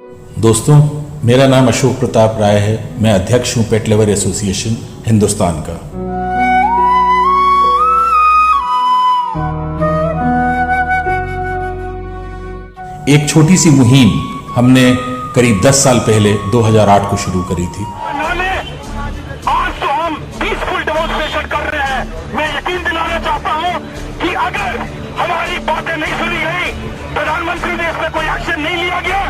दोस्तों, मेरा नाम अशोक प्रताप राय है। मैं अध्यक्ष हूं पेट लवर एसोसिएशन हिंदुस्तान का। एक छोटी सी मुहिम हमने करीब 10 साल पहले 2008 को शुरू करी थी। आज तो हम पीसफुल डेमोन्स्ट्रेशन कर रहे हैं। मैं यकीन दिलाना चाहता हूं कि अगर हमारी बातें नहीं सुनी गई, प्रधानमंत्री ने इसमें कोई एक्शन नहीं लिया गया,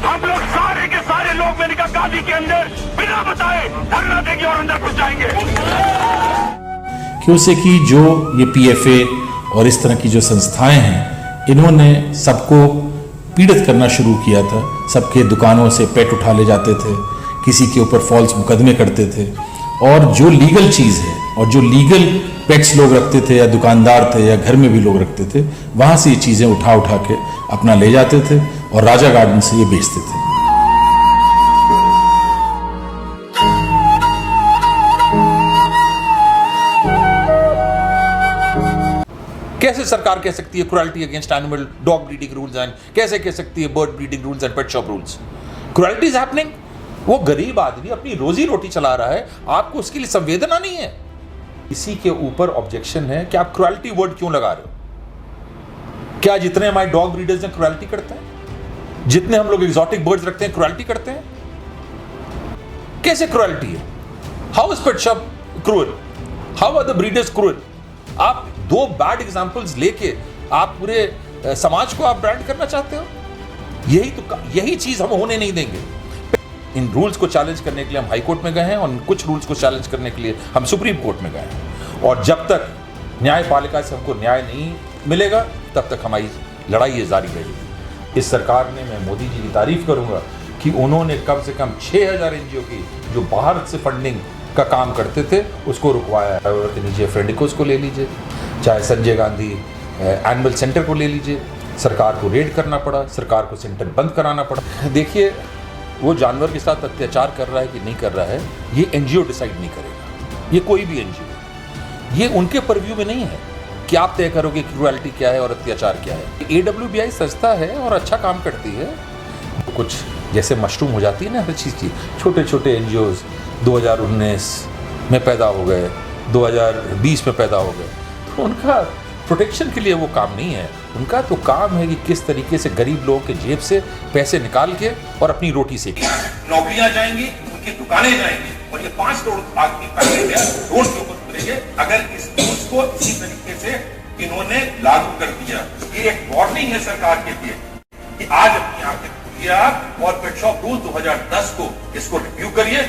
हम लोग सारे के सारे लोग मेनका गांधी के अंदर बिना बताए धरना देंगे और अंदर घुस जाएंगे। क्यों से कि जो ये पीएफए और इस तरह की जो संस्थाएं हैं, इन्होंने सबको पीड़ित करना शुरू किया था। सबके दुकानों से पेट उठा ले जाते थे, किसी के ऊपर फॉल्स मुकदमे करते थे, और जो लीगल चीज़ है और जो लीगल पेट्स लोग रखते थे या दुकानदार थे या घर में भी लोग रखते थे, वहाँ से ये चीज़ें उठा उठा के अपना ले जाते थे और राजा गार्डन से ये बेचते थे। कैसे सरकार कह सकती है cruelty against animal dog breeding rules and कैसे कह सकती है bird breeding rules and pet shop rules? Cruelty is happening. वो गरीब आदमी अपनी रोजी रोटी चला रहा है, आपको उसके लिए संवेदना नहीं है। इसी के ऊपर ऑब्जेक्शन है कि आप क्रुएल्टी वर्ड क्यों लगा रहे हो? क्या जितने हमारे डॉग ब्रीडर्स हैं क्रुएल्टी करते हैं? जितने हम लोग एग्जॉटिक बर्ड्स रखते हैं क्रुएल्टी करते हैं? कैसे क्रुएल्टी है? How is pet shop cruel? How are the breeders cruel? आप दो बैड एग्जांपल्स लेके आप पूरे समाज को आप ब्रांड करना चाहते हो? यही चीज हम होने नहीं देंगे। इन रूल्स को चैलेंज करने के लिए हम हाई कोर्ट में गए हैं और कुछ रूल्स को चैलेंज करने के लिए हम सुप्रीम कोर्ट में गए हैं। और जब तक न्यायपालिका से हमको न्याय नहीं मिलेगा, तब तक हमारी लड़ाई ये जारी रहेगी। इस सरकार ने, मैं मोदी जी की तारीफ करूंगा कि उन्होंने कम से कम 6000 एनजीओ की जो बाहर से फंडिंग का काम करते थे उसको रुकवाया है। और लीजिए फ्रेंडिकोस को ले लीजिए, चाहे संजय गांधी एनिमल सेंटर को ले लीजिए, सरकार को रेड करना पड़ा, सरकार को सेंटर बंद कराना पड़ा। देखिए, वो जानवर के साथ अत्याचार कर रहा है कि नहीं कर रहा है, ये एनजीओ डिसाइड नहीं करेगा। ये कोई भी एनजीओ, ये उनके परव्यू में नहीं है कि आप तय करोगे कि क्रुएल्टी क्या है और अत्याचार क्या है। AWBI संस्था है और अच्छा काम करती है। कुछ जैसे मशरूम हो जाती है ना हर चीज़ की, छोटे छोटे एनजीओज 2019 में पैदा हो गए, 2020 में पैदा हो गए, तो उनका प्रोटेक्शन के लिए वो काम नहीं है। उनका तो काम है कि किस तरीके से गरीब लोगों के जेब से पैसे निकाल के और अपनी रोटी सेकें। नौकरियां जाएंगी, उनकी दुकानें जाएंगी और ये 5 करोड़ आदमी रोड के ऊपर उतरेंगे अगर इस रूल्स को इसी तरीके से इन्होंने लागू कर दिया। ये एक वार्निंग है सरकार के लिए कि आज अपनी आंखें खोलिए आप और पेट शॉप रूल 2010 को इसको रिव्यू करिए।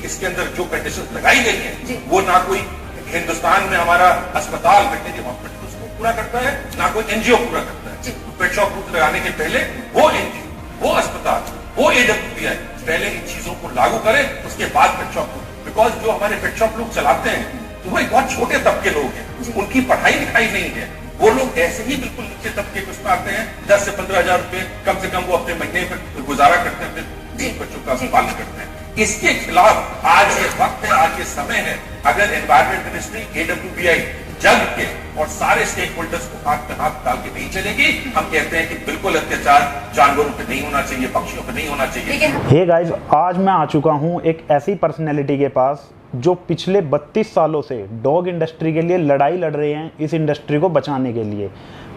इसके अंदर जो कंडीशन लगाई गई है वो ना कोई हिंदुस्तान में हमारा अस्पताल वेटनरी हॉस्पिटल उसको पूरा करता है, ना कोई एनजीओ पूरा करता है। पेट शॉप रूल लगाने के पहले वो एनजीओ, वो अस्पताल, वो AWBI पहले इन चीजों को लागू करे, उसके बाद पेट शॉप रूल। बिकॉज जो हमारे पेट शॉप लोग चलाते हैं तो वो एक बहुत छोटे तबके लोग हैं, उनकी पढ़ाई लिखाई नहीं है। वो लोग ऐसे ही बिल्कुल नीचे तबके कुछ आते हैं, 10 से 15 हजार रुपए कम से कम वो अपने महीने में गुजारा करते हैं, अपने बच्चों का पालन करते हैं। इसके खिलाफ आज ये वक्त है, आज ये समय है। अगर एनवायरमेंट मिनिस्ट्री, AWBI जग के और सारे स्टेक होल्डर्स को हाथ में हाथ डाल के नहीं चलेगी, हम कहते हैं कि बिल्कुल अत्याचार जानवरों पे नहीं होना चाहिए, पक्षियों पे नहीं होना चाहिए। हे गाइस, आज मैं आ चुका हूं एक ऐसी पर्सनैलिटी के पास जो पिछले 32 सालों से डॉग इंडस्ट्री के लिए लड़ाई लड़ रहे हैं, इस इंडस्ट्री को बचाने के लिए।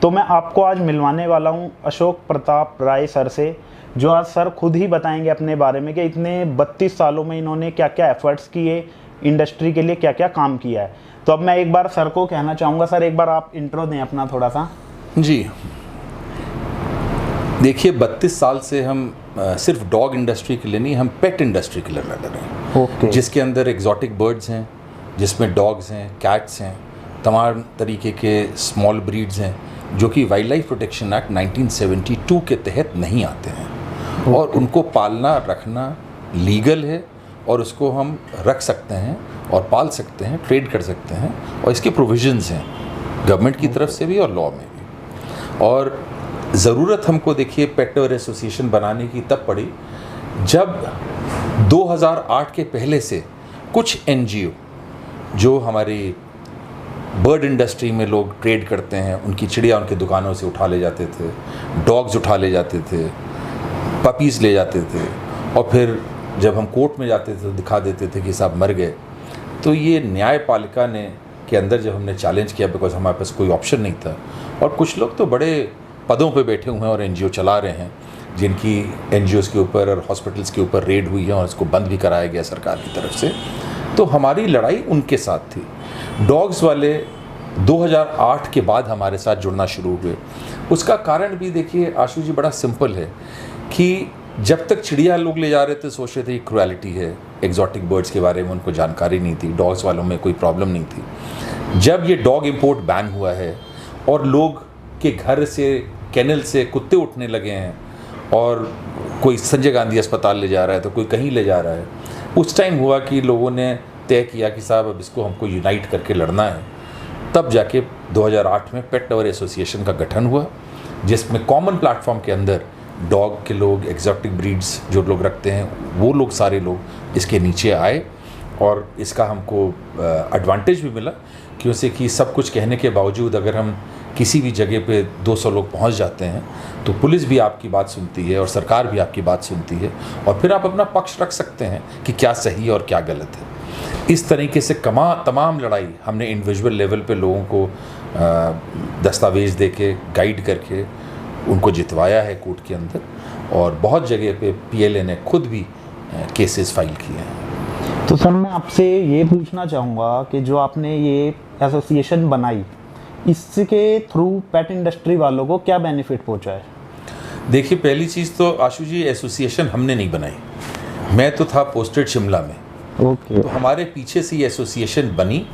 तो मैं आपको आज मिलवाने वाला हूं अशोक प्रताप राय सर से, जो आज सर खुद ही बताएंगे अपने बारे में कि इतने 32 सालों में इन्होंने क्या क्या एफर्ट्स किए, इंडस्ट्री के लिए क्या क्या काम किया है। तो अब मैं एक बार सर को कहना चाहूँगा, सर एक बार आप इंट्रो दें अपना थोड़ा सा। जी देखिए, 32 साल से हम सिर्फ डॉग इंडस्ट्री के लिए नहीं, हम पेट इंडस्ट्री के लिए लड़ रहे हैं। ओके। जिसके अंदर एग्जॉटिक बर्ड्स हैं, जिसमें डॉग्स हैं, कैट्स हैं, तमाम तरीके के स्मॉल ब्रीड्स हैं जो कि वाइल्ड लाइफ प्रोटेक्शन एक्ट 1972 के तहत नहीं आते हैं। और उनको पालना रखना लीगल है और उसको हम रख सकते हैं और पाल सकते हैं, ट्रेड कर सकते हैं, और इसके प्रोविजंस हैं गवर्नमेंट की तरफ से भी और लॉ में भी। और ज़रूरत हमको देखिए पेट लवर एसोसिएशन बनाने की तब पड़ी जब 2008 के पहले से कुछ एनजीओ जो हमारी बर्ड इंडस्ट्री में लोग ट्रेड करते हैं, उनकी चिड़िया उनकी दुकानों से उठा ले जाते थे, डॉग्स उठा ले जाते थे, पपीज़ ले जाते थे और फिर जब हम कोर्ट में जाते थे तो दिखा देते थे कि साहब मर गए। तो ये न्यायपालिका ने के अंदर जब हमने चैलेंज किया, बिकॉज हमारे पास कोई ऑप्शन नहीं था, और कुछ लोग तो बड़े पदों पे बैठे हुए हैं और एनजीओ चला रहे हैं, जिनकी एनजीओस के ऊपर और हॉस्पिटल्स के ऊपर रेड हुई है और इसको बंद भी कराया गया सरकार की तरफ से। तो हमारी लड़ाई उनके साथ थी। डॉग्स वाले 2008 के बाद हमारे साथ जुड़ना शुरू हुए। उसका कारण भी देखिए आशु जी बड़ा सिंपल है कि जब तक चिड़िया लोग ले जा रहे थे सोच रहे थे क्रुएलिटी है, एग्जॉटिक बर्ड्स के बारे में उनको जानकारी नहीं थी, डॉग्स वालों में कोई प्रॉब्लम नहीं थी। जब ये डॉग इंपोर्ट बैन हुआ है और लोग के घर से कैनल से कुत्ते उठने लगे हैं और कोई संजय गांधी अस्पताल ले जा रहा है तो कोई कहीं ले जा रहा है, उस टाइम हुआ कि लोगों ने तय किया कि साहब अब इसको हमको यूनाइट करके लड़ना है। तब जाके 2008 में पेट लवर एसोसिएशन का गठन हुआ, जिसमें कॉमन प्लेटफॉर्म के अंदर डॉग के लोग, एग्जॉटिक ब्रीड्स जो लोग रखते हैं वो लोग सारे लोग इसके नीचे आए। और इसका हमको एडवांटेज भी मिला क्योंकि कि सब कुछ कहने के बावजूद अगर हम किसी भी जगह पे 200 लोग पहुंच जाते हैं तो पुलिस भी आपकी बात सुनती है और सरकार भी आपकी बात सुनती है, और फिर आप अपना पक्ष रख सकते हैं कि क्या सही और क्या गलत है। इस तरीके से तमाम लड़ाई हमने इंडिविजुअल लेवल पे लोगों को दस्तावेज़ दे के गाइड करके उनको जितवाया है कोर्ट के अंदर, और बहुत जगह पे पीएलए ने खुद भी केसेस फाइल किए हैं। तो सर मैं आपसे ये पूछना चाहूँगा कि जो आपने ये एसोसिएशन बनाई, इसके थ्रू पेट इंडस्ट्री वालों को क्या बेनिफिट पहुँचा है? देखिए पहली चीज़ तो आशु जी एसोसिएशन हमने नहीं बनाई, मैं तो था पोस्टेड शिमला में। ओके। तो हमारे पीछे से ये एसोसिएशन बनी,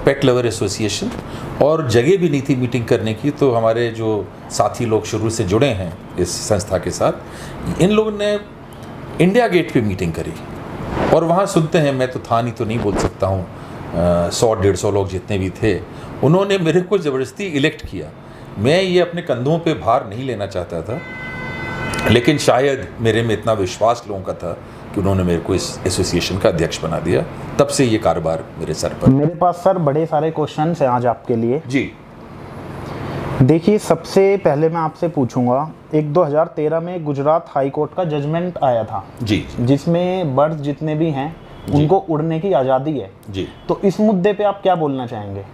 पेट लवर एसोसिएशन, और जगह भी नहीं थी मीटिंग करने की। तो हमारे जो साथी लोग शुरू से जुड़े हैं इस संस्था के साथ, इन लोगों ने इंडिया गेट पे मीटिंग करी और वहाँ सुनते हैं, मैं तो था नहीं तो नहीं बोल सकता हूँ, 100-150 लोग जितने भी थे, उन्होंने मेरे को ज़बरदस्ती इलेक्ट किया। मैं ये अपने कंधों पे भार नहीं लेना चाहता था, लेकिन शायद मेरे में इतना विश्वास लोगों का था कि उन्होंने मेरे को इस एसोसिएशन का अध्यक्ष बना दिया। तब से ये कारोबार मेरे सर पर। मेरे पास सर बड़े सारे क्वेश्चंस हैं आज आपके लिए जी। देखिए सबसे पहले मैं आपसे पूछूंगा, एक 2013 में गुजरात हाई कोर्ट का जजमेंट आया था जी, जिसमें बर्ड्स जितने भी हैं उनको उड़ने की आज़ादी है जी। तो इस मुद्दे पे आप क्या बोलना चाहेंगे?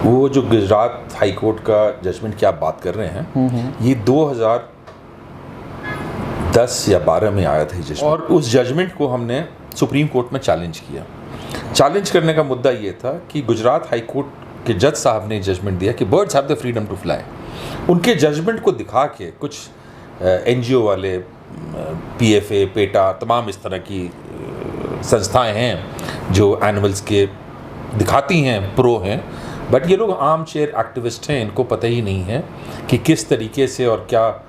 वो जो गुजरात हाई कोर्ट का जजमेंट की आप बात कर रहे हैं, ये 2010 या 12 में आया था जजमेंट, और उस जजमेंट को हमने सुप्रीम कोर्ट में चैलेंज किया। चैलेंज करने का मुद्दा ये था कि गुजरात हाई कोर्ट के जज साहब ने जजमेंट दिया कि birds have the freedom to fly. उनके जजमेंट को दिखा के कुछ एनजीओ वाले, पीएफए, पेटा, तमाम इस तरह की संस्थाएं हैं जो एनिमल्स के दिखाती हैं, प्रो हैं, बट ये लोग आम चेयर एक्टिविस्ट हैं, इनको पता ही नहीं है कि किस तरीके से और क्या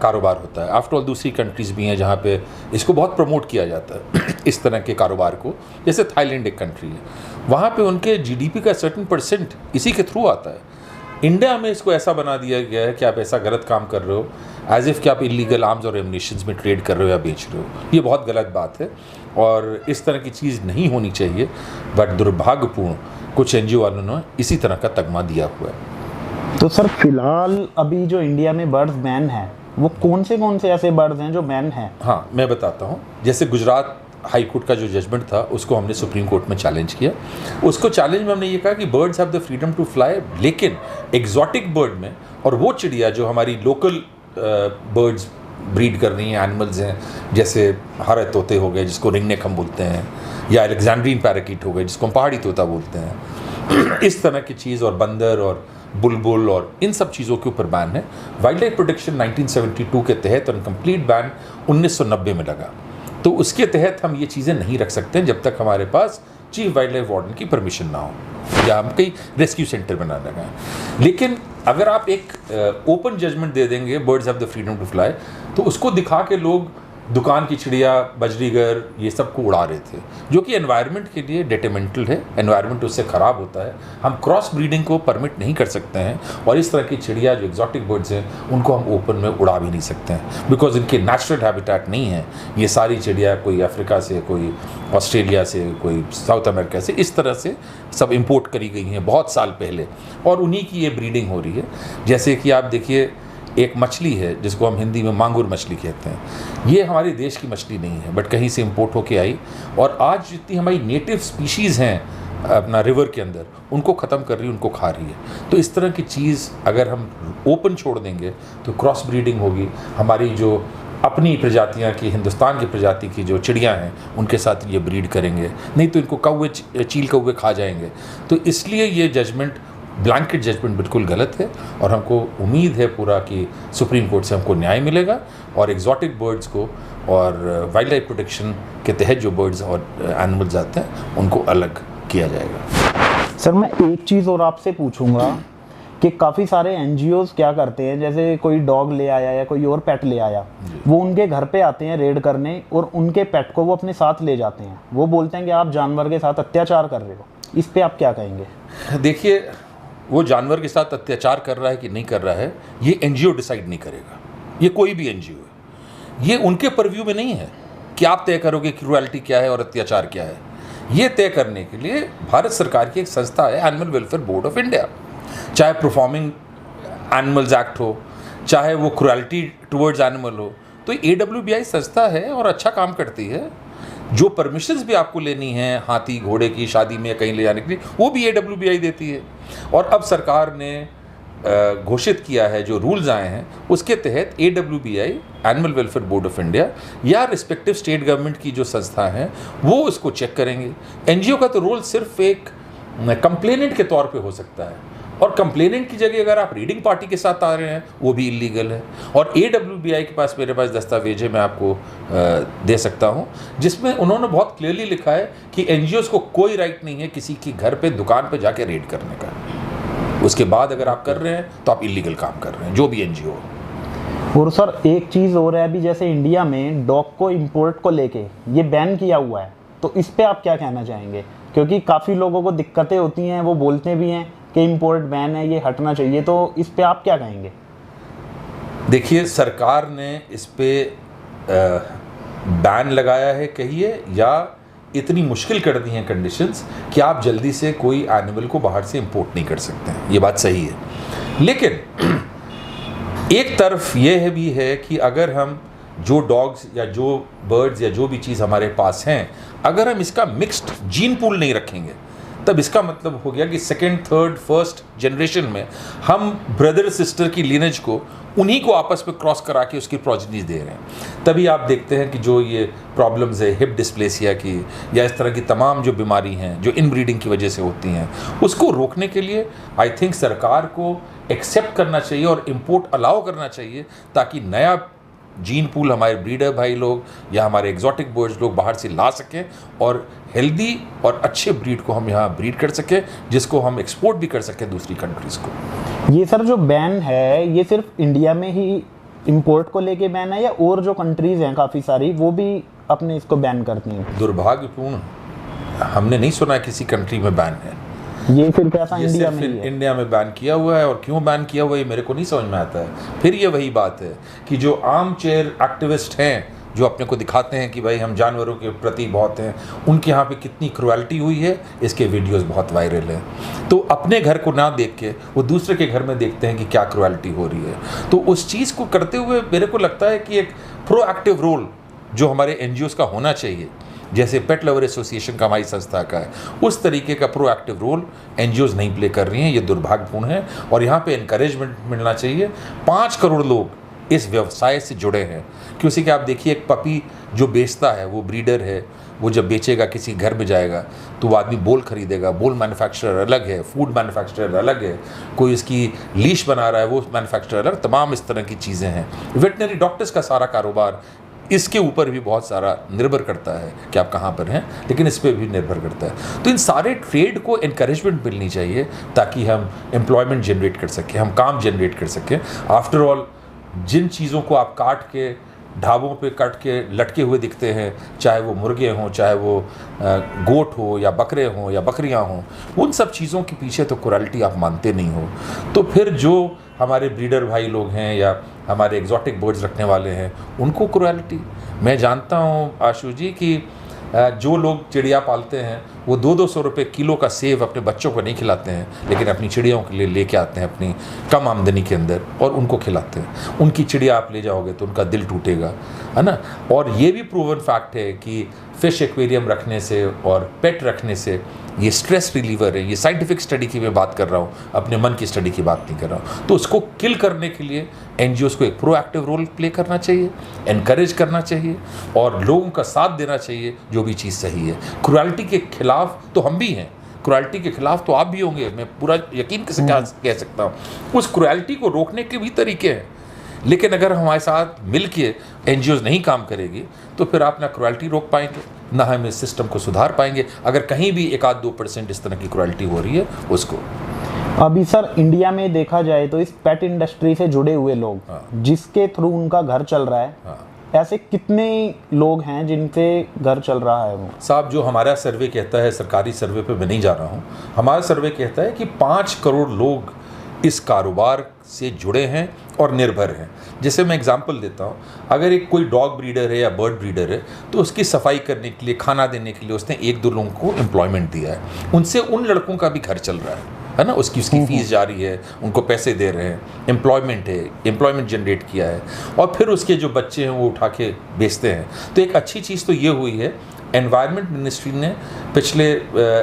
कारोबार होता है। आफ्टर ऑल दूसरी कंट्रीज़ भी हैं जहाँ पे इसको बहुत प्रमोट किया जाता है इस तरह के कारोबार को, जैसे थाईलैंड एक कंट्री है, वहाँ पे उनके जीडीपी का सर्टेन % इसी के थ्रू आता है। इंडिया में इसको ऐसा बना दिया गया है कि आप ऐसा गलत काम कर रहे हो, एज इफ़ कि आप इलीगल आर्म्स और एमुनिशंस में ट्रेड कर रहे हो या बेच रहे हो। ये बहुत गलत बात है और इस तरह की चीज़ नहीं होनी चाहिए, बट दुर्भाग्यपूर्ण कुछ एनजीओ वालों ने इसी तरह का तगमा दिया हुआ है। तो सर फिलहाल अभी जो इंडिया में बर्ड्स बैन है वो कौन से ऐसे बर्ड्स हैं जो बैन हैं? हाँ, मैं बताता हूँ। जैसे गुजरात हाई कोर्ट का जो जजमेंट था उसको हमने सुप्रीम कोर्ट में चैलेंज किया। उसको चैलेंज में हमने ये कहा कि birds have the freedom to fly, लेकिन एग्जॉटिक बर्ड में, और वो चिड़िया जो हमारी लोकल बर्ड्स ब्रीड कर रही हैं, एनिमल्स हैं, जैसे हरे तोते हो गए जिसको रिंगनेक हम बोलते हैं, या अलेक्जेंड्रियन पैराकीट हो गए जिसको हम पहाड़ी तोता बोलते हैं, इस तरह की चीज़, और बंदर और बुलबुल और इन सब चीज़ों के ऊपर बैन है। वाइल्ड लाइफ प्रोटेक्शन 1972 के तहत और कंप्लीट बैन 1990 में लगा। तो उसके तहत हम ये चीज़ें नहीं रख सकते जब तक हमारे पास चीफ वाइल्ड लाइफ वार्डन की परमिशन ना हो या हम कहीं रेस्क्यू सेंटर बना लगाएं। लेकिन अगर आप एक ओपन जजमेंट दे देंगे birds have the freedom to fly, तो उसको दिखा के लोग दुकान की चिड़िया, बजरीगर, ये सब को उड़ा रहे थे, जो कि एनवायरनमेंट के लिए डेट्रीमेंटल है। एनवायरनमेंट उससे ख़राब होता है। हम क्रॉस ब्रीडिंग को परमिट नहीं कर सकते हैं, और इस तरह की चिड़िया जो एग्जॉटिक बर्ड्स हैं उनको हम ओपन में उड़ा भी नहीं सकते हैं, बिकॉज इनके नेचुरल हैबिटेट नहीं है। ये सारी चिड़िया कोई अफ्रीका से, कोई ऑस्ट्रेलिया से, कोई साउथ अमेरिका से, इस तरह से सब इंपोर्ट करी गई हैं बहुत साल पहले, और उन्हीं की ये ब्रीडिंग हो रही है। जैसे कि आप देखिए एक मछली है जिसको हम हिंदी में मांगुर मछली कहते हैं, ये हमारे देश की मछली नहीं है बट कहीं से इंपोर्ट होके आई, और आज जितनी हमारी नेटिव स्पीशीज़ हैं अपना रिवर के अंदर उनको ख़त्म कर रही है, उनको खा रही है। तो इस तरह की चीज़ अगर हम ओपन छोड़ देंगे तो क्रॉस ब्रीडिंग होगी, हमारी जो अपनी प्रजातियां की, हिंदुस्तान की प्रजाति की जो चिड़ियां हैं उनके साथ ये ब्रीड करेंगे, नहीं तो इनको कौवे चील कौवे खा जाएंगे। तो इसलिए ये जजमेंट, ब्लैंकेट जजमेंट बिल्कुल गलत है, और हमको उम्मीद है पूरा कि सुप्रीम कोर्ट से हमको न्याय मिलेगा और एग्जॉटिक बर्ड्स को और वाइल्ड लाइफ प्रोटेक्शन के तहत जो बर्ड्स और एनिमल्स आते हैं उनको अलग किया जाएगा। सर मैं एक चीज़ और आपसे पूछूंगा कि काफ़ी सारे एनजीओज क्या करते हैं, जैसे कोई डॉग ले आया या कोई और पेट ले आया, वो उनके घर पे आते हैं रेड करने और उनके पेट को वो अपने साथ ले जाते हैं। वो बोलते हैं कि आप जानवर के साथ अत्याचार कर रहे हो, इस पे आप क्या कहेंगे? देखिए, वो जानवर के साथ अत्याचार कर रहा है कि नहीं कर रहा है ये एनजीओ डिसाइड नहीं करेगा, ये कोई भी एनजीओ है, ये उनके परव्यू में नहीं है कि आप तय करोगे क्रूएल्टी क्या है और अत्याचार क्या है। ये तय करने के लिए भारत सरकार की एक संस्था है animal welfare board of India, चाहे परफॉर्मिंग एनिमल्स एक्ट हो, चाहे वो क्रूएल्टी टुवर्ड्स एनिमल हो, तो AWBI संस्था है और अच्छा काम करती है। जो परमिशंस भी आपको लेनी है हाथी घोड़े की शादी में कहीं ले जाने के लिए, वो भी AWBI देती है। और अब सरकार ने घोषित किया है, जो रूल्स आए हैं उसके तहत AWBI, animal welfare board of India, या रिस्पेक्टिव स्टेट गवर्नमेंट की जो संस्था हैं वो इसको चेक करेंगे। एनजीओ का तो रोल सिर्फ एक कंप्लेनेंट के तौर पे हो सकता है, और कंप्लेनेंट की जगह अगर आप रीडिंग पार्टी के साथ आ रहे हैं वो भी इलीगल है। और AWBI के पास, मेरे पास दस्तावेज है, मैं आपको दे सकता हूं, जिसमें उन्होंने बहुत क्लियरली लिखा है कि एनजीओज को कोई राइट नहीं है किसी की घर पे, दुकान पे जाके रेड करने का। उसके बाद अगर आप कर रहे हैं तो आप इलीगल काम कर रहे हैं, जो भी एनजीओ हो। और सर एक चीज़ और है, अभी जैसे इंडिया में डॉग को इंपोर्ट को लेके ये बैन किया हुआ है, तो इस पे आप क्या कहना चाहेंगे? क्योंकि काफ़ी लोगों को दिक्कतें होती हैं, वो बोलते भी हैं कि इंपोर्ट बैन है, ये हटना चाहिए, तो इस पे आप क्या कहेंगे? देखिए, सरकार ने इस पे बैन लगाया है कहिए, या इतनी मुश्किल कर दी हैं कंडीशंस कि आप जल्दी से कोई एनिमल को बाहर से इंपोर्ट नहीं कर सकते हैं, ये बात सही है। लेकिन एक तरफ ये भी है कि अगर हम जो डॉग्स या जो बर्ड्स या जो भी चीज़ हमारे पास हैं, अगर हम इसका मिक्स्ड जीन पूल नहीं रखेंगे, तब इसका मतलब हो गया कि सेकेंड, थर्ड, फर्स्ट जनरेशन में हम ब्रदर सिस्टर की लिनेज को उन्हीं को आपस में क्रॉस करा के उसकी प्रोजेनीज दे रहे हैं। तभी आप देखते हैं कि जो ये प्रॉब्लम्स है हिप डिस्प्लेसिया की या इस तरह की तमाम जो बीमारी हैं जो इनब्रीडिंग की वजह से होती हैं, उसको रोकने के लिए आई थिंक सरकार को एक्सेप्ट करना चाहिए और इम्पोर्ट अलाउ करना चाहिए, ताकि नया जीन पूल हमारे ब्रीडर भाई लोग या हमारे एग्जॉटिक बर्ड्स लोग बाहर से ला सकें और हेल्दी और अच्छे ब्रीड को हम यहाँ ब्रीड कर सकें, जिसको हम एक्सपोर्ट भी कर सकें दूसरी कंट्रीज़ को। ये सर जो बैन है ये सिर्फ इंडिया में ही इंपोर्ट को लेके बैन है, या और जो कंट्रीज़ हैं काफ़ी सारी वो भी अपने इसको बैन करती हैं? दुर्भाग्यपूर्ण, हमने नहीं सुना किसी कंट्री में बैन है। ये सिर्फ ऐसा ये इंडिया सिर्फ में ही है? इंडिया में बैन किया हुआ है, और क्यों बैन किया हुआ है ये मेरे को नहीं समझ में आता है। फिर ये वही बात है कि जो आर्म चेयर एक्टिविस्ट हैं, जो अपने को दिखाते हैं कि भाई हम जानवरों के प्रति बहुत हैं, उनके यहाँ पे कितनी क्रुएल्टी हुई है, इसके वीडियोस बहुत वायरल हैं। तो अपने घर को ना देख के वो दूसरे के घर में देखते हैं कि क्या क्रुएल्टी हो रही है। तो उस चीज़ को करते हुए मेरे को लगता है कि एक प्रोएक्टिव रोल जो हमारे एनजीओज़ का होना चाहिए, जैसे पेट लवर एसोसिएशन का हमारी संस्था का है, उस तरीके का प्रोएक्टिव रोल एनजीओज़ नहीं प्ले कर रही हैं। ये दुर्भाग्यपूर्ण है और यहाँ पे एनकरेजमेंट मिलना चाहिए। 5 करोड़ लोग इस व्यवसाय से जुड़े हैं, क्योंकि कि आप देखिए एक पपी जो बेचता है वो ब्रीडर है, वो जब बेचेगा किसी घर में जाएगा तो वो आदमी बोल खरीदेगा, बोल मैन्युफैक्चरर अलग है, फूड मैन्युफैक्चरर अलग है, कोई इसकी लीश बना रहा है वो मैन्युफैक्चरर अलग, तमाम इस तरह की चीज़ें हैं। वेटनरी डॉक्टर्स का सारा कारोबार इसके ऊपर भी बहुत सारा निर्भर करता है कि आप कहाँ पर हैं, लेकिन इस पर भी निर्भर करता है। तो इन सारे ट्रेड को इनकरेजमेंट मिलनी चाहिए ताकि हम एम्प्लॉयमेंट जनरेट कर सकें, हम काम जनरेट कर सकें। आफ्टर ऑल जिन चीज़ों को आप काट के ढाबों पे कट के लटके हुए दिखते हैं, चाहे वो मुर्गे हों, चाहे वो गोट हो या बकरे हों या बकरियां हों, उन सब चीज़ों के पीछे तो क्वालिटी आप मानते नहीं हो। तो फिर जो हमारे ब्रीडर भाई लोग हैं या हमारे एग्जॉटिक बर्ड्स रखने वाले हैं, उनको क्रुएल्टी, मैं जानता हूँ आशु जी कि जो लोग चिड़िया पालते हैं वो 200-200 रुपये किलो का सेव अपने बच्चों को नहीं खिलाते हैं, लेकिन अपनी चिड़ियों के लिए लेके आते हैं अपनी कम आमदनी के अंदर और उनको खिलाते हैं। उनकी चिड़िया आप ले जाओगे तो उनका दिल टूटेगा, है ना। और ये भी प्रूवन फैक्ट है कि फिश एक्वेरियम रखने से और पेट रखने से ये स्ट्रेस रिलीवर है। ये साइंटिफिक स्टडी की मैं बात कर रहा हूँ, अपने मन की स्टडी की बात नहीं कर रहा हूँ। तो उसको किल करने के लिए NGOs को एक प्रोएक्टिव रोल प्ले करना चाहिए, एनकरेज करना चाहिए और लोगों का साथ देना चाहिए जो भी चीज़ सही है। क्रुएल्टी के खिलाफ तो हम भी हैं, क्रुएल्टी के खिलाफ तो आप भी होंगे, मैं पूरा यकीन से कह सकता हूँ। उस क्रुएल्टी को रोकने के भी तरीके हैं, लेकिन अगर हमारे साथ मिल के NGOs नहीं काम करेगी तो फिर आप ना क्रुएल्टी रोक पाएंगे, ना हम इस सिस्टम को सुधार पाएंगे। अगर कहीं भी 1-2% इस तरह की क्रुएल्टी हो रही है उसको। अभी सर इंडिया में देखा जाए तो इस पेट इंडस्ट्री से जुड़े हुए लोग, जिसके थ्रू उनका घर चल रहा है, ऐसे कितने लोग हैं जिनसे घर चल रहा है? वो साहब, जो हमारा सर्वे कहता है, सरकारी सर्वे पे मैं नहीं जा रहा हूँ, हमारा सर्वे कहता है कि 5 करोड़ लोग इस कारोबार से जुड़े हैं और निर्भर हैं। जैसे मैं एग्जांपल देता हूँ, अगर एक कोई डॉग ब्रीडर है या बर्ड ब्रीडर है तो उसकी सफाई करने के लिए, खाना देने के लिए उसने 1-2 लोगों को एम्प्लॉयमेंट दिया है। उनसे उन लड़कों का भी घर चल रहा है ना। उसकी फीस जारी है, उनको पैसे दे रहे हैं, एम्प्लॉयमेंट है, एम्प्लॉयमेंट जनरेट किया है और फिर उसके जो बच्चे हैं वो उठा के बेचते हैं। तो एक अच्छी चीज़ तो ये हुई है, एनवायरनमेंट मिनिस्ट्री ने पिछले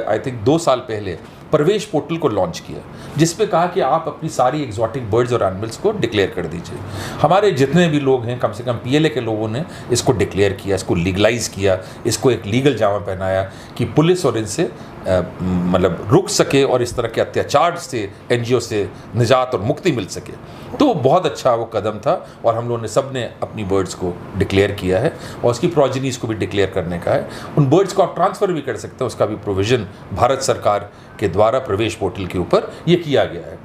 आई थिंक 2 साल पहले प्रवेश पोर्टल को लॉन्च किया, जिस पे कहा कि आप अपनी सारी एग्जॉटिक बर्ड्स और एनिमल्स को डिक्लेयर कर दीजिए। हमारे जितने भी लोग हैं, कम से कम PLA के लोगों ने इसको डिक्लेयर किया, इसको लीगलाइज किया, इसको एक लीगल जामा पहनाया कि पुलिस और इनसे मतलब रुक सके और इस तरह के अत्याचार से NGO से निजात और मुक्ति मिल सके। तो बहुत अच्छा वो कदम था और हम लोगों ने सब ने अपनी बर्ड्स को डिक्लेयर किया है और उसकी प्रोजेनीज को भी डिक्लेयर करने का है। उन बर्ड्स को आप ट्रांसफ़र भी कर सकते हैं, उसका भी प्रोविज़न भारत सरकार के द्वारा प्रवेश पोर्टल के ऊपर ये किया गया है।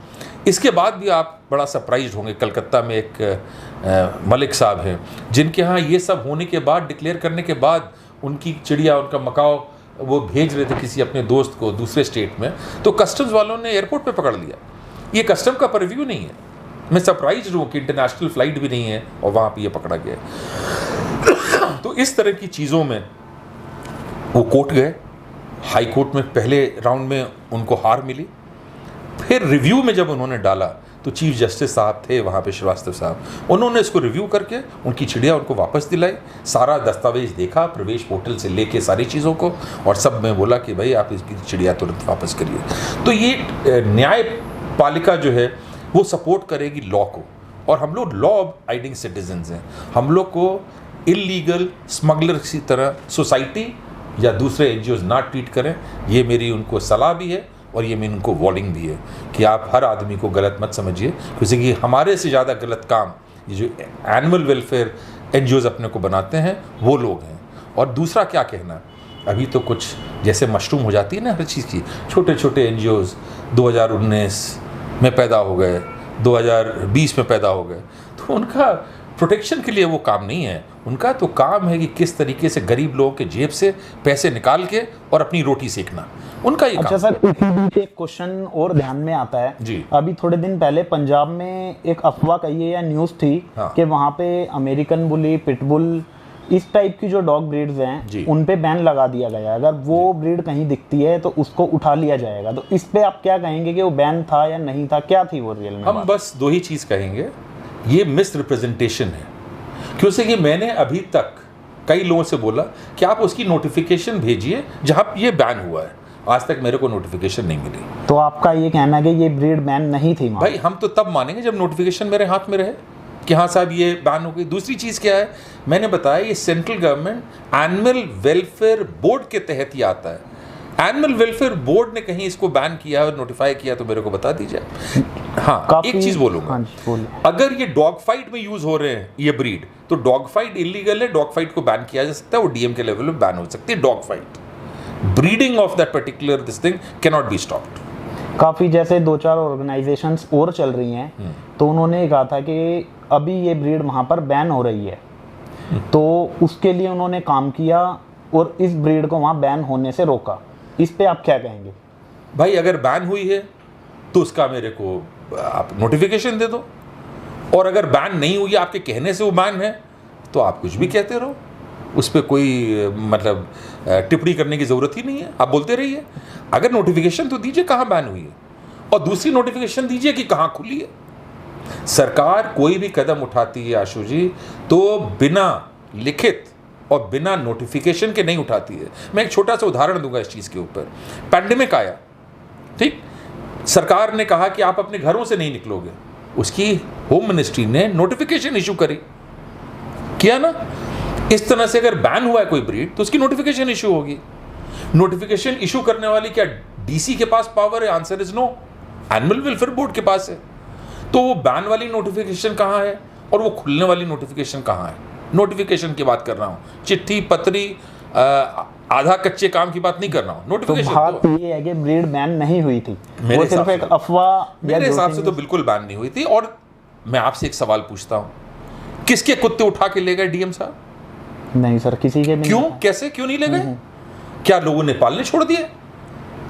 इसके बाद भी आप बड़ा सरप्राइज होंगे, कलकत्ता में एक मलिक साहब हैं जिनके यहाँ ये सब होने के बाद, डिक्लेयर करने के बाद, उनकी चिड़िया, उनका मकाओ वो भेज रहे थे किसी अपने दोस्त को दूसरे स्टेट में, तो कस्टम्स वालों ने एयरपोर्ट पे पकड़ लिया। ये कस्टम का परव्यू नहीं है। मैं सरप्राइज हूँ कि इंटरनेशनल फ़्लाइट भी नहीं है और वहाँ पे ये पकड़ा गया। तो इस तरह की चीज़ों में वो कोर्ट गए, हाई कोर्ट में पहले राउंड में उनको हार मिली, फिर रिव्यू में जब उन्होंने डाला तो चीफ जस्टिस साहब थे वहाँ पे, श्रीवास्तव साहब, उन्होंने इसको रिव्यू करके उनकी चिड़िया उनको वापस दिलाई, सारा दस्तावेज देखा प्रवेश पोर्टल से लेके सारी चीज़ों को, और सब में बोला कि भाई आप इसकी चिड़िया तुरंत वापस करिए। तो ये न्यायपालिका जो है वो सपोर्ट करेगी लॉ को, और हम लोग लॉ अबाइडिंग सिटीजन्स हैं। हम लोग को इलीगल स्मगलर की तरह सोसाइटी या दूसरे NGOs ना ट्रीट करें, ये मेरी उनको सलाह भी है और ये मेरी उनको वार्निंग भी है कि आप हर आदमी को गलत मत समझिए, क्योंकि हमारे से ज़्यादा गलत काम ये जो एनिमल वेलफेयर NGOs अपने को बनाते हैं वो लोग हैं। और दूसरा क्या कहना, अभी तो कुछ जैसे मशरूम हो जाती है ना हर चीज़ की, छोटे छोटे NGOs 2019 में पैदा हो गए, 2020 में पैदा हो गए, तो उनका प्रोटेक्शन के लिए वो काम नहीं है। उनका तो काम है कि किस तरीके से गरीब लोगों के जेब से पैसे निकाल के और अपनी रोटी सेकना, उनका ये अच्छा काम। सर, इसी बीच एक क्वेश्चन और ध्यान में आता है जी। अभी थोड़े दिन पहले पंजाब में एक अफवाह कहिए या न्यूज़ थी कि वहाँ पे अमेरिकन बुली, पिटबुल, इस टाइप की जो डॉग ब्रीड्स हैं उन पे बैन लगा दिया गया है। अगर वो ब्रीड कहीं दिखती है तो उसको उठा लिया जाएगा। तो इस पे आप क्या कहेंगे कि वो बैन था या नहीं था, क्या थी वो रियल में? हम बस 2 ही चीज़ कहेंगे, ये मिस रिप्रेजेंटेशन है। क्योंकि मैंने अभी तक कई लोगों से बोला कि आप उसकी नोटिफिकेशन भेजिए जहां ये बैन हुआ है, आज तक मेरे को नोटिफिकेशन नहीं मिली। तो आपका ये कहना है कि ये ब्रीड बैन नहीं थी? भाई हम तो तब मानेंगे जब नोटिफिकेशन मेरे हाथ में रहे कि हाँ साहब ये बैन हो गई। दूसरी चीज़ क्या है, मैंने बताया ये central government animal welfare board के तहत ही आता है। एनिमल वेलफेयर बोर्ड ने कहीं इसको बैन किया और नोटिफाई किया तो मेरे को बता दीजिए। हाँ, एक चीज़ बोलूँगा, अगर ये डॉग फाइट में यूज़ हो रहे हैं ये ब्रीड, तो डॉग फाइट इलीगल है, डॉग फाइट को बैन किया जा सकता है, वो DM के लेवल में बैन हो सकती है dog fight. Breeding of that particular this thing can not be stopped. काफ़ी जैसे 2-4 ऑर्गेनाइजेशंस और चल रही हैं, तो उन्होंने कहा था कि अभी ये ब्रीड वहाँ पर बैन हो रही है, तो उसके लिए उन्होंने काम किया और इस ब्रीड को वहाँ बैन होने से रोका। इस पे आप क्या कहेंगे? भाई अगर बैन हुई है तो उसका मेरे को आप नोटिफिकेशन दे दो, और अगर बैन नहीं हुई, आपके कहने से वो बैन है, तो आप कुछ भी कहते रहो, उस पर कोई मतलब टिप्पणी करने की ज़रूरत ही नहीं है, आप बोलते रहिए। अगर नोटिफिकेशन तो दीजिए कहाँ बैन हुई है, और दूसरी नोटिफिकेशन दीजिए कि कहाँ खुली है। सरकार कोई भी कदम उठाती है आशु जी, तो बिना लिखित और बिना नोटिफिकेशन के नहीं उठाती है। मैं एक छोटा सा उदाहरण दूंगा इस चीज़ के ऊपर। पैंडेमिक आया, ठीक, सरकार ने कहा कि आप अपने घरों से नहीं निकलोगे, उसकी होम मिनिस्ट्री ने नोटिफिकेशन इशू करी, किया ना। इस तरह से अगर बैन हुआ है कोई ब्रीड तो उसकी नोटिफिकेशन इशू होगी। नोटिफिकेशन इशू करने वाली क्या डीसी के पास पावर है? Answer is no, animal welfare board के पास है। तो वो बैन वाली नोटिफिकेशन कहाँ है और वो खुलने वाली नोटिफिकेशन कहाँ है? नोटिफिकेशन की बात कर रहा हूँ, चिट्ठी पत्री आधा कच्चे काम की बात नहीं कर रहा हूँ। नोटिफिकेशन तो बात ये है कि ब्रीड बैन नहीं हुई थी, वो सिर्फ एक अफवाह। मेरे हिसाब से तो बिल्कुल बैन नहीं हुई थी। और मैं आपसे एक सवाल पूछता हूँ, किसके कुत्ते उठा के ले गए डीएम साहब? नहीं सर, किसी के नहीं। क्यों, कैसे, क्यों नहीं ले गए? क्या लोगों ने पालने छोड़ दिए?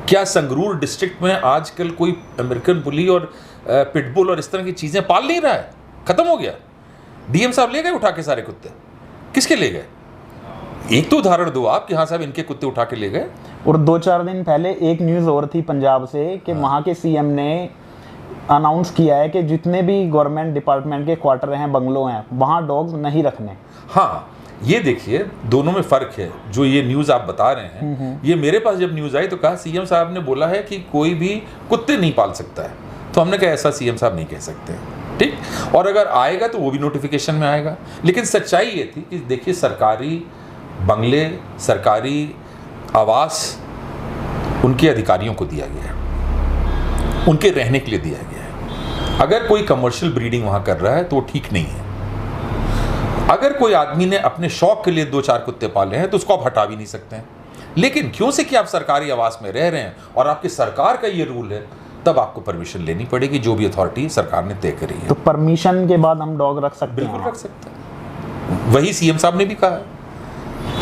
क्या संगरूर डिस्ट्रिक्ट में आजकल कोई अमेरिकन बुली और पिटबुल और इस तरह की चीजें पाल नहीं रहा है? खत्म हो गया। डीएम साहब ले गए उठा के सारे कुत्ते, किसके ले गए? एक तो उदाहरण दो आप कि हाँ साहब इनके कुत्ते उठा के ले गए। और 2-4 दिन पहले एक न्यूज़ और थी पंजाब से कि वहाँ के सीएम ने अनाउंस किया है कि जितने भी गवर्नमेंट डिपार्टमेंट के क्वार्टर हैं, बंगलो हैं, वहाँ डॉग्स नहीं रखने। हाँ, ये देखिए दोनों में फ़र्क है। जो ये न्यूज़ आप बता रहे हैं, ये मेरे पास जब न्यूज़ आई तो कहा सीएम साहब ने बोला है कि कोई भी कुत्ते नहीं पाल सकता है। तो हमने कहा ऐसा सीएम साहब नहीं कह सकते, ठीक। और अगर आएगा तो वो भी नोटिफिकेशन में आएगा। लेकिन सच्चाई ये थी कि देखिए सरकारी बंगले, सरकारी आवास उनके अधिकारियों को दिया गया है, उनके रहने के लिए दिया गया है। अगर कोई कमर्शियल ब्रीडिंग वहाँ कर रहा है तो वो ठीक नहीं है। अगर कोई आदमी ने अपने शौक के लिए 2-4 कुत्ते पाले हैं तो उसको आप हटा भी नहीं सकते हैं। लेकिन क्यों से कि आप सरकारी आवास में रह रहे हैं और आपकी सरकार का ये रूल है, तब आपको परमिशन लेनी पड़ेगी, जो भी अथॉरिटी सरकार ने तय करी है। तो परमिशन के बाद हम डॉग रख सकते हैं? बिल्कुल रख सकते हैं, वही सीएम साहब ने भी कहा है।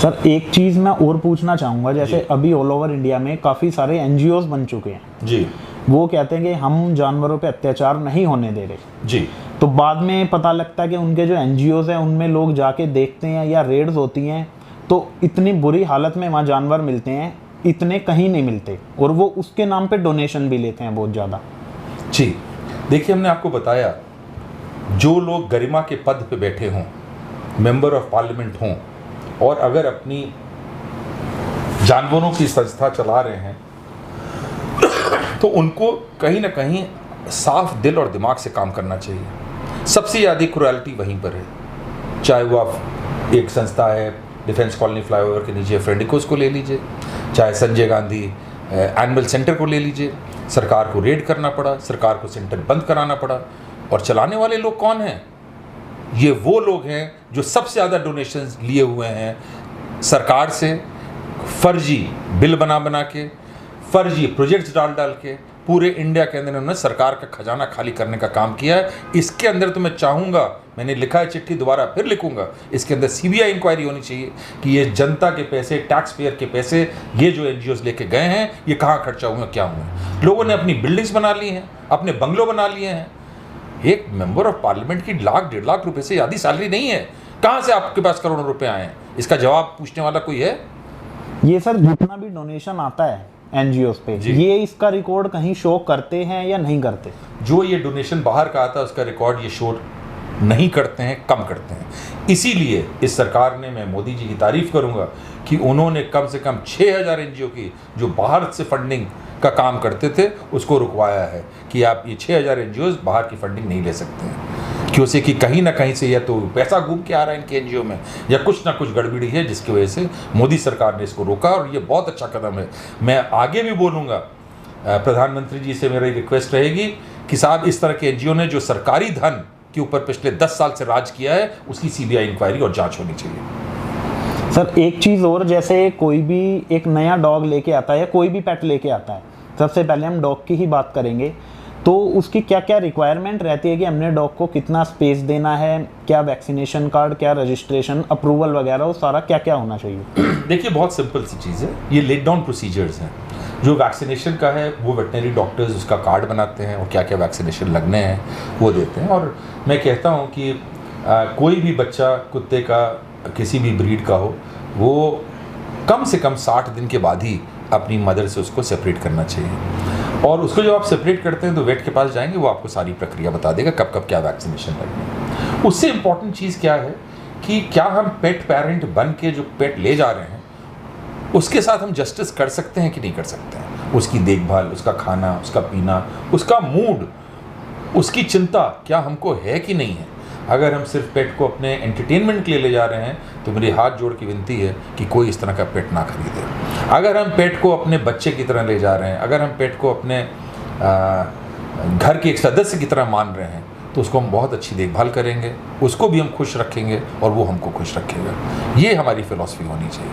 सर एक चीज़ मैं और पूछना चाहूँगा, जैसे अभी ऑल ओवर इंडिया में काफ़ी सारे एनजीओज बन चुके हैं जी, वो कहते हैं कि हम जानवरों पे अत्याचार नहीं होने दे रहे जी। तो बाद में पता लगता है कि उनके जो एनजीओज हैं उनमें लोग जाके देखते हैं या रेड्स होती हैं तो इतनी बुरी हालत में वहाँ जानवर मिलते हैं, इतने कहीं नहीं मिलते, और वो उसके नाम पे डोनेशन भी लेते हैं बहुत ज़्यादा। जी देखिए, हमने आपको बताया जो लोग गरिमा के पद पे बैठे हों, मेंबर ऑफ पार्लियामेंट हों, और अगर अपनी जानवरों की संस्था चला रहे हैं तो उनको कहीं ना कहीं साफ दिल और दिमाग से काम करना चाहिए। सबसे ज़्यादा क्रुएल्टी वहीं पर है, चाहे वो आप एक संस्था है डिफेंस कॉलोनी फ्लाईओवर के नीचे फ्रेंडिकोस को ले लीजिए, चाहे संजय गांधी एनिमल सेंटर को ले लीजिए। सरकार को रेड करना पड़ा, सरकार को सेंटर बंद कराना पड़ा, और चलाने वाले लोग कौन हैं? ये वो लोग हैं जो सबसे ज़्यादा डोनेशंस लिए हुए हैं सरकार से, फर्जी बिल बना के, फर्जी प्रोजेक्ट्स डाल के पूरे इंडिया के अंदर उन्होंने सरकार का खजाना खाली करने का काम किया है। इसके अंदर तो मैं चाहूँगा, मैंने लिखा है चिट्ठी, दोबारा फिर लिखूंगा, इसके अंदर सीबीआई इंक्वायरी होनी चाहिए कि ये जनता के पैसे, टैक्स पेयर के पैसे, ये जो एनजीओज लेके गए हैं, ये कहाँ खर्चा हुए, क्या हुए। लोगों ने अपनी बिल्डिंग्स बना ली हैं, अपने बंगलों बना लिए हैं। एक मेंबर ऑफ पार्लियामेंट की 1-1.5 लाख रुपए से ज़्यादा सैलरी नहीं है, कहाँ से आपके पास करोड़ों रुपए आए हैं? इसका जवाब पूछने वाला कोई है? ये सर जितना भी डोनेशन आता है एनजीओस पे, ये इसका रिकॉर्ड कहीं शो करते हैं या नहीं करते? जो ये डोनेशन बाहर का आता है उसका रिकॉर्ड ये शो नहीं करते हैं, कम करते हैं। इसीलिए इस सरकार ने, मैं मोदी जी की तारीफ करूंगा कि उन्होंने कम से कम 6000 एनजीओ की जो बाहर से फंडिंग का काम करते थे उसको रुकवाया है कि आप ये 6000 एनजीओ बाहर की फंडिंग नहीं ले सकते हैं, क्यों से कि कहीं ना कहीं से या तो पैसा घूम के आ रहा है इनके एनजीओ में, या कुछ ना कुछ गड़बड़ी है, जिसकी वजह से मोदी सरकार ने इसको रोका, और ये बहुत अच्छा कदम है। मैं आगे भी बोलूँगा, प्रधानमंत्री जी से मेरी रिक्वेस्ट रहेगी कि साहब इस तरह के एनजीओ ने जो सरकारी धन के ऊपर पिछले 10 साल से राज किया है, उसकी सीबीआई इंक्वायरी और जांच होनी चाहिए। सर एक चीज़ और, जैसे कोई भी एक नया डॉग लेके आता है या कोई भी पेट लेके आता है, सबसे पहले हम डॉग की ही बात करेंगे, तो उसकी क्या क्या रिक्वायरमेंट रहती है कि हमने डॉग को कितना स्पेस देना है, क्या वैक्सीनेशन कार्ड, क्या रजिस्ट्रेशन, अप्रूवल वगैरह, वो सारा क्या क्या होना चाहिए? देखिए बहुत सिंपल सी चीज़ है, ये लेट डाउन प्रोसीजर्स हैं। जो वैक्सीनेशन का है वो वेटनरी डॉक्टर्स उसका कार्ड बनाते हैं और क्या क्या वैक्सीनेशन लगने हैं वो देते हैं। और मैं कहता हूँ कि कोई भी बच्चा कुत्ते का किसी भी ब्रीड का हो वो कम से कम 60 दिन के बाद ही अपनी मदर से उसको सेपरेट करना चाहिए। और उसको जब आप सेपरेट करते हैं तो वेट के पास जाएंगे, वो आपको सारी प्रक्रिया बता देगा कब कब क्या वैक्सीनेशन लगनी है। उससे इम्पॉर्टेंट चीज़ क्या है कि क्या हम पेट पेरेंट बन के जो पेट ले जा रहे हैं उसके साथ हम जस्टिस कर सकते हैं कि नहीं कर सकते हैं। उसकी देखभाल, उसका खाना, उसका पीना, उसका मूड, उसकी चिंता क्या हमको है कि नहीं है। अगर हम सिर्फ पेट को अपने एंटरटेनमेंट के लिए ले जा रहे हैं तो मेरी हाथ जोड़ की विनती है कि कोई इस तरह का पेट ना खरीदे। अगर हम पेट को अपने बच्चे की तरह ले जा रहे हैं, अगर हम पेट को अपने घर के एक सदस्य की तरह मान रहे हैं तो उसको हम बहुत अच्छी देखभाल करेंगे, उसको भी हम खुश रखेंगे और वो हमको खुश रखेगा। ये हमारी फिलॉसफी होनी चाहिए।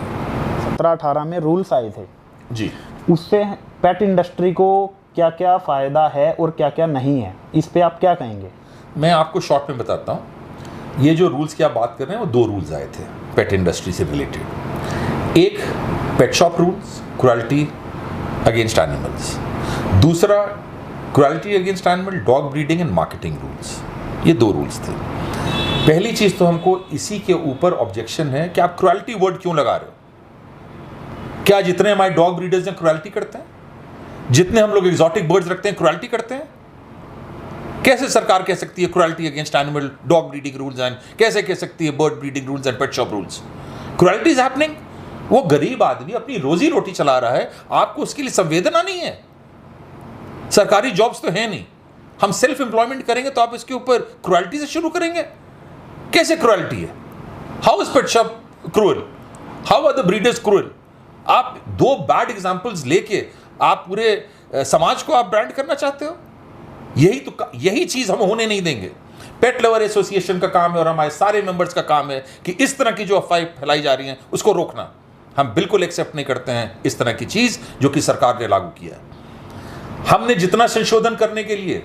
17-18 में रूल्स आए थे जी, उससे पेट इंडस्ट्री को क्या क्या फ़ायदा है और क्या क्या नहीं है, इस पे आप क्या कहेंगे? मैं आपको शॉर्ट में बताता हूँ। ये जो रूल्स की आप बात कर रहे हैं वो 2 रूल्स आए थे पेट इंडस्ट्री से रिलेटेड। एक pet shop rules, cruelty against animals. दूसरा cruelty against animal, dog breeding and marketing rules. ये 2 रूल्स थे। पहली चीज़ तो हमको इसी के ऊपर ऑब्जेक्शन है कि आप क्रुएल्टी वर्ड क्यों लगा रहे हो? क्या जितने हमारे डॉग ब्रीडर्स हैं क्रुएल्टी करते हैं? जितने हम लोग एग्जॉटिक बर्ड्स रखते हैं क्रुएल्टी करते हैं? कैसे सरकार कह सकती है cruelty against animal dog breeding rules and कैसे कह सकती है bird breeding rules and pet shop rules? Cruelty is happening. वो गरीब आदमी अपनी रोजी रोटी चला रहा है, आपको उसके लिए संवेदना नहीं है। सरकारी जॉब्स तो है नहीं, हम सेल्फ एम्प्लॉयमेंट करेंगे तो आप इसके ऊपर क्रुएल्टी से शुरू करेंगे? कैसे क्रुएल्टी है? How is pet shop cruel? How are the breeders cruel? आप 2 बैड एग्जांपल्स लेके आप पूरे समाज को आप ब्रांड करना चाहते हो? यही चीज हम होने नहीं देंगे। पेट लवर एसोसिएशन का काम है और हमारे सारे मेंबर्स का काम है कि इस तरह की जो अफवाहें फैलाई जा रही हैं उसको रोकना। हम बिल्कुल एक्सेप्ट नहीं करते हैं इस तरह की चीज जो कि सरकार ने लागू किया है। हमने जितना संशोधन करने के लिए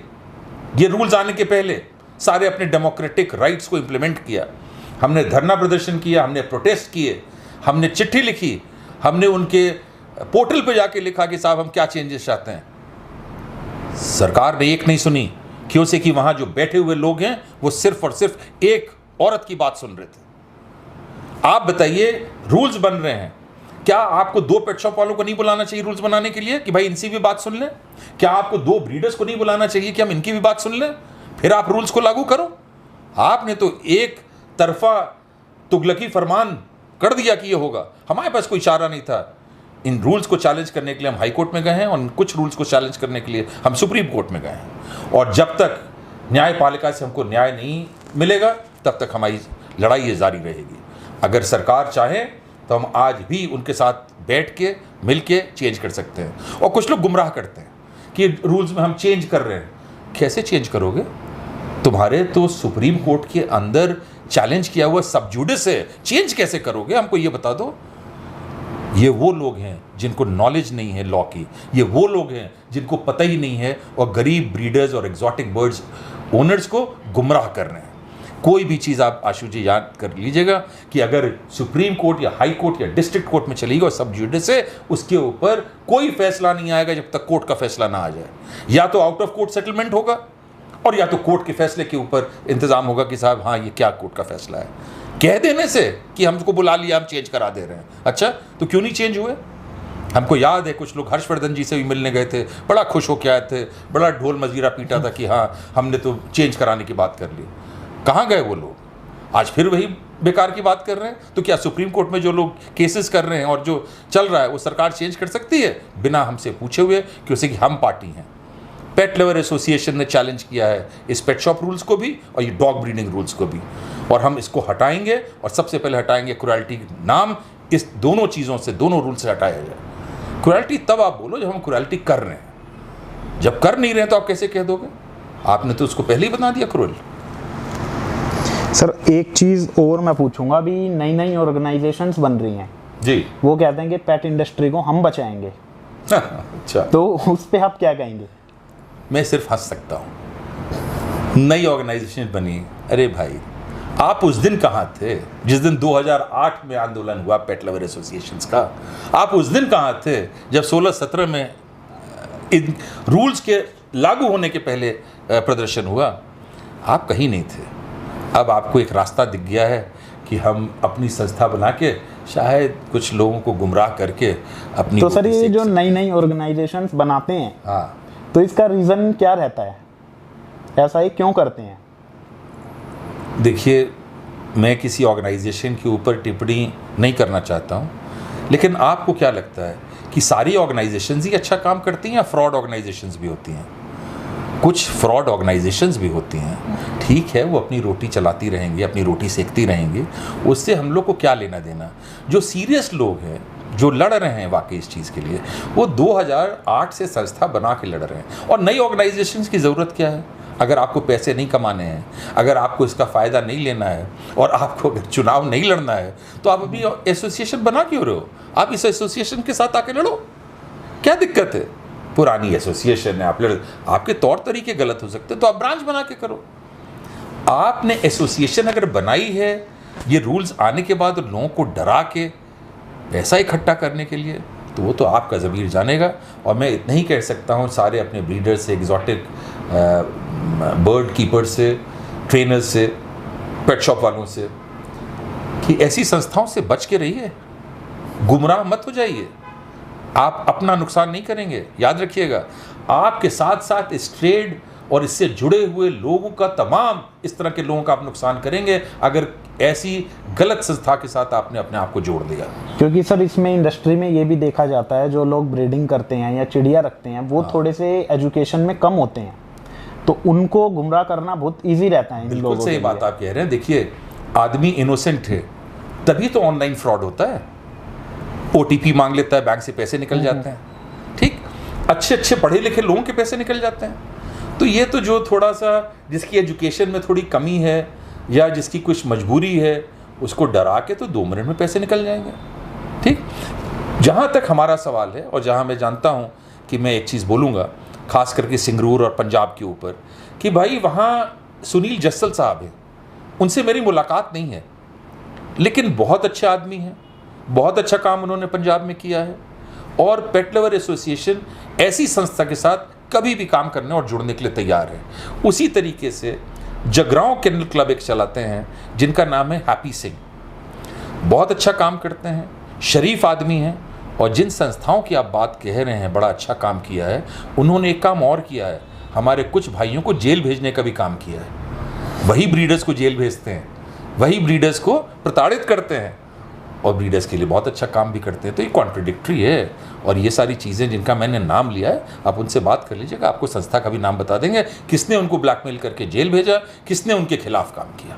ये रूल्स आने के पहले सारे अपने डेमोक्रेटिक राइट्स को इंप्लीमेंट किया, हमने धरना प्रदर्शन किया, हमने प्रोटेस्ट किए, हमने चिट्ठी लिखी, हमने उनके पोर्टल पे जाके लिखा कि साहब हम क्या चेंजेस चाहते हैं। सरकार ने एक नहीं सुनी, क्यों से कि वहां जो बैठे हुए लोग हैं वो सिर्फ और सिर्फ एक औरत की बात सुन रहे थे। आप बताइए, रूल्स बन रहे हैं, क्या आपको 2 पेट शॉप वालों को नहीं बुलाना चाहिए रूल्स बनाने के लिए कि भाई इनसी भी बात सुन लें? क्या आपको 2 ब्रीडर्स को नहीं बुलाना चाहिए कि हम इनकी भी बात सुन लें, फिर आप रूल्स को लागू करो? आपने तो एक तरफा तुगलकी फरमान कर दिया कि ये होगा। हमारे पास कोई चारा नहीं था। इन रूल्स को चैलेंज करने के लिए हम हाई कोर्ट में गए हैं और कुछ रूल्स को चैलेंज करने के लिए हम सुप्रीम कोर्ट में गए हैं। और जब तक न्यायपालिका से हमको न्याय नहीं मिलेगा तब तक हमारी लड़ाई ये जारी रहेगी। अगर सरकार चाहे तो हम आज भी उनके साथ बैठ के मिल के चेंज कर सकते हैं। और कुछ लोग गुमराह करते हैं कि रूल्स में हम चेंज कर रहे हैं। कैसे चेंज करोगे? तुम्हारे तो सुप्रीम कोर्ट के अंदर चैलेंज किया हुआ सब जुडिस है, चेंज कैसे करोगे? हमको ये बता दो। ये वो लोग हैं जिनको नॉलेज नहीं है लॉ की, ये वो लोग हैं जिनको पता ही नहीं है और गरीब ब्रीडर्स और एग्जॉटिक बर्ड्स ओनर्स को गुमराह कर रहे हैं। कोई भी चीज़ आप आशु जी याद कर लीजिएगा कि अगर सुप्रीम कोर्ट या हाई कोर्ट या डिस्ट्रिक्ट कोर्ट में चलेगी और सब जुडिस है, उसके ऊपर कोई फैसला नहीं आएगा जब तक कोर्ट का फैसला ना आ जाए। या तो आउट ऑफ कोर्ट सेटलमेंट होगा और या तो कोर्ट के फैसले के ऊपर इंतजाम होगा कि साहब हाँ ये क्या कोर्ट का फैसला है। कह देने से कि हमको बुला लिया, हम चेंज करा दे रहे हैं। अच्छा, तो क्यों नहीं चेंज हुए? हमको याद है कुछ लोग हर्षवर्धन जी से भी मिलने गए थे, बड़ा खुश होकर आए थे, बड़ा ढोल मजीरा पीटा था कि हाँ हमने तो चेंज कराने की बात कर ली। कहाँ गए वो लोग? आज फिर वही बेकार की बात कर रहे हैं। तो क्या सुप्रीम कोर्ट में जो लोग केसेस कर रहे हैं और जो चल रहा है वो सरकार चेंज कर सकती है बिना हमसे पूछे हुए? क्योंकि हम पार्टी हैं। पेट लवर एसोसिएशन ने चैलेंज किया है इस पेट शॉप रूल्स को भी और ये डॉग ब्रीडिंग रूल्स को भी, और हम इसको हटाएंगे और सबसे पहले हटाएंगे क्रुएल्टी नाम इस दोनों चीज़ों से, दोनों रूल से हटाया जाए। क्रुएल्टी तब आप बोलो जब हम क्रुएल्टी कर रहे हैं। जब कर नहीं रहे हैं तो आप कैसे कह दोगे? आपने तो उसको पहले ही बता दिया क्रूअल। सर एक चीज़ और मैं पूछूंगा, अभी नई नई ऑर्गेनाइजेशंस बन रही हैं जी, वो कहते हैं कि पेट इंडस्ट्री को हम बचाएंगे। अच्छा, तो उस पर आप क्या कहेंगे? मैं सिर्फ हंस सकता हूँ। नई ऑर्गेनाइजेशन बनी, अरे भाई आप उस दिन कहाँ थे जिस दिन 2008 में आंदोलन हुआ पेट लवर एसोसिएशंस का? आप उस दिन कहाँ थे जब 16-17 में इन रूल्स के लागू होने के पहले प्रदर्शन हुआ? आप कहीं नहीं थे। अब आपको एक रास्ता दिख गया है कि हम अपनी संस्था बना के शायद कुछ लोगों को गुमराह करके अपनी तो सर रोटी ये सेक जो सकते नई नई ऑर्गेनाइजेशंस बनाते हैं, हाँ, तो इसका रीज़न क्या रहता है? ऐसा ही क्यों करते हैं? देखिए, मैं किसी ऑर्गेनाइजेशन के ऊपर टिप्पणी नहीं करना चाहता हूँ, लेकिन आपको क्या लगता है कि सारी ऑर्गेनाइजेशंस ही अच्छा काम करती हैं या फ्रॉड ऑर्गेनाइजेशंस भी होती हैं? कुछ फ्रॉड ऑर्गेनाइजेशंस भी होती हैं, ठीक है, वो अपनी रोटी चलाती रहेंगी, अपनी रोटी सेकती रहेंगी, उससे हम लोग को क्या लेना देना। जो सीरियस लोग हैं, जो लड़ रहे हैं वाकई इस चीज़ के लिए, वो 2008 से संस्था बना के लड़ रहे हैं। और नई ऑर्गेनाइजेशंस की ज़रूरत क्या है? अगर आपको पैसे नहीं कमाने हैं, अगर आपको इसका फ़ायदा नहीं लेना है और आपको अगर चुनाव नहीं लड़ना है, तो आप अभी एसोसिएशन बना क्यों रहे हो? आप इस एसोसिएशन के साथ आके लड़ो, क्या दिक्कत है? पुरानी एसोसिएशन है, आप लड़, आपके तौर तरीके गलत हो सकते, तो आप ब्रांच बना के करो। आपने एसोसिएशन अगर बनाई है ये रूल्स आने के बाद लोगों को डरा के पैसा इकट्ठा करने के लिए, तो वो तो आपका ज़मीर जानेगा। और मैं इतना ही कह सकता हूँ सारे अपने ब्रीडर से, एग्जॉटिक बर्ड कीपर से, ट्रेनर्स से, पेट शॉप वालों से, कि ऐसी संस्थाओं से बच के रहिए, गुमराह मत हो जाइए। आप अपना नुकसान नहीं करेंगे, याद रखिएगा। आपके साथ साथ इस ट्रेड और इससे जुड़े हुए लोगों का, तमाम इस तरह के लोगों का आप नुकसान करेंगे अगर ऐसी गलत संस्था के साथ आपने अपने आप को जोड़ दिया। क्योंकि सर इसमें इंडस्ट्री में ये भी देखा जाता है, जो लोग ब्रीडिंग करते हैं या चिड़िया रखते हैं, वो थोड़े से एजुकेशन में कम होते हैं, तो उनको गुमराह करना बहुत ईजी रहता है इन लोगों के लिए। बिल्कुल सही बात आप कह रहे हैं। देखिए, आदमी इनोसेंट है तभी तो ऑनलाइन फ्रॉड होता है। OTP मांग लेता है, बैंक से पैसे निकल जाते हैं, ठीक। अच्छे अच्छे पढ़े लिखे लोगों के पैसे निकल जाते हैं। तो ये तो जो थोड़ा सा जिसकी एजुकेशन में थोड़ी कमी है या जिसकी कुछ मजबूरी है, उसको डरा के तो 2 मिनट में पैसे निकल जाएंगे, ठीक। जहाँ तक हमारा सवाल है, और जहाँ मैं जानता हूँ कि मैं एक चीज़ बोलूँगा खास करके सिंगरूर और पंजाब के ऊपर, कि भाई वहाँ सुनील जस्सल साहब हैं, उनसे मेरी मुलाकात नहीं है, लेकिन बहुत अच्छे आदमी हैं, बहुत अच्छा काम उन्होंने पंजाब में किया है। और पेट लवर एसोसिएशन ऐसी संस्था के साथ कभी भी काम करने और जुड़ने के लिए तैयार है। उसी तरीके से जगरांव केनल क्लब एक चलाते हैं जिनका नाम है हैप्पी सिंह, बहुत अच्छा काम करते हैं, शरीफ आदमी हैं। और जिन संस्थाओं की आप बात कह रहे हैं बड़ा अच्छा काम किया है, उन्होंने एक काम और किया है, हमारे कुछ भाइयों को जेल भेजने का भी काम किया है। वही ब्रीडर्स को जेल भेजते हैं, वही ब्रीडर्स को प्रताड़ित करते हैं और ब्रीडर्स के लिए बहुत अच्छा काम भी करते हैं। तो ये कॉन्ट्रडिक्टरी है। और ये सारी चीज़ें जिनका मैंने नाम लिया है, आप उनसे बात कर लीजिएगा, आपको संस्था का भी नाम बता देंगे, किसने उनको ब्लैकमेल करके जेल भेजा, किसने उनके खिलाफ काम किया।